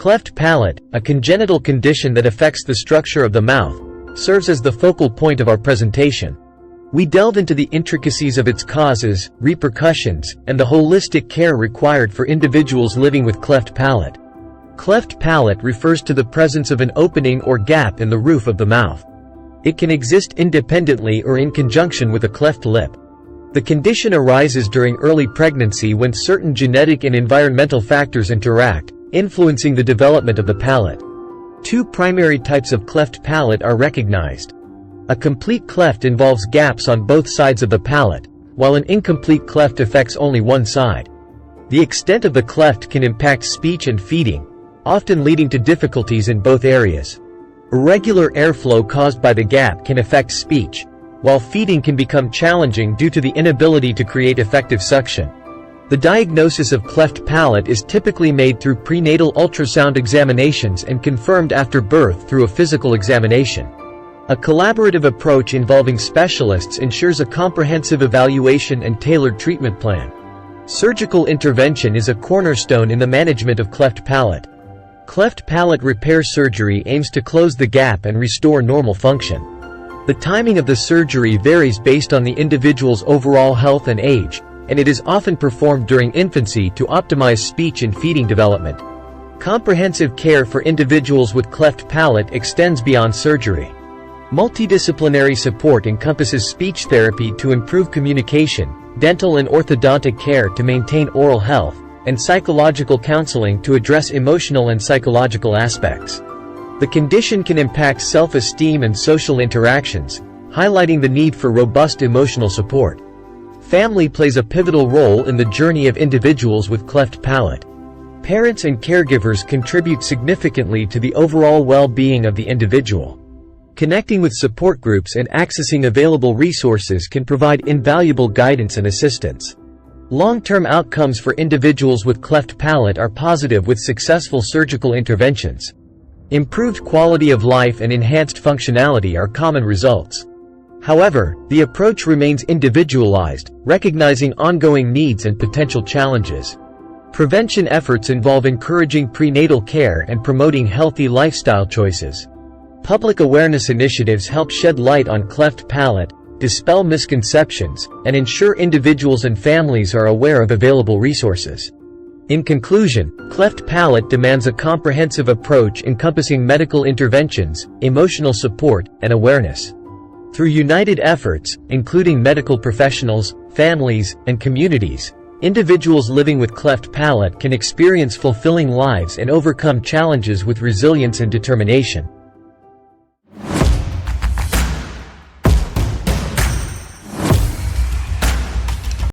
Cleft palate, a congenital condition that affects the structure of the mouth, serves as the focal point of our presentation. We delve into the intricacies of its causes, repercussions, and the holistic care required for individuals living with cleft palate. Cleft palate refers to the presence of an opening or gap in the roof of the mouth. It can exist independently or in conjunction with a cleft lip. The condition arises during early pregnancy when certain genetic and environmental factors interact, influencing the development of the palate. Two primary types of cleft palate are recognized. A complete cleft involves gaps on both sides of the palate, while an incomplete cleft affects only one side. The extent of the cleft can impact speech and feeding, often leading to difficulties in both areas. Irregular airflow caused by the gap can affect speech, while feeding can become challenging due to the inability to create effective suction. The diagnosis of cleft palate is typically made through prenatal ultrasound examinations and confirmed after birth through a physical examination. A collaborative approach involving specialists ensures a comprehensive evaluation and tailored treatment plan. Surgical intervention is a cornerstone in the management of cleft palate. Cleft palate repair surgery aims to close the gap and restore normal function. The timing of the surgery varies based on the individual's overall health and age, and it is often performed during infancy to optimize speech and feeding development. Comprehensive care for individuals with cleft palate extends beyond surgery. Multidisciplinary support encompasses speech therapy to improve communication, dental and orthodontic care to maintain oral health, and psychological counseling to address emotional and psychological aspects. The condition can impact self-esteem and social interactions, highlighting the need for robust emotional support. Family plays a pivotal role in the journey of individuals with cleft palate. Parents and caregivers contribute significantly to the overall well-being of the individual. Connecting with support groups and accessing available resources can provide invaluable guidance and assistance. Long-term outcomes for individuals with cleft palate are positive with successful surgical interventions. Improved quality of life and enhanced functionality are common results. However, the approach remains individualized, recognizing ongoing needs and potential challenges. Prevention efforts involve encouraging prenatal care and promoting healthy lifestyle choices. Public awareness initiatives help shed light on cleft palate, dispel misconceptions, and ensure individuals and families are aware of available resources. In conclusion, cleft palate demands a comprehensive approach encompassing medical interventions, emotional support, and awareness. Through united efforts, including medical professionals, families, and communities, individuals living with cleft palate can experience fulfilling lives and overcome challenges with resilience and determination.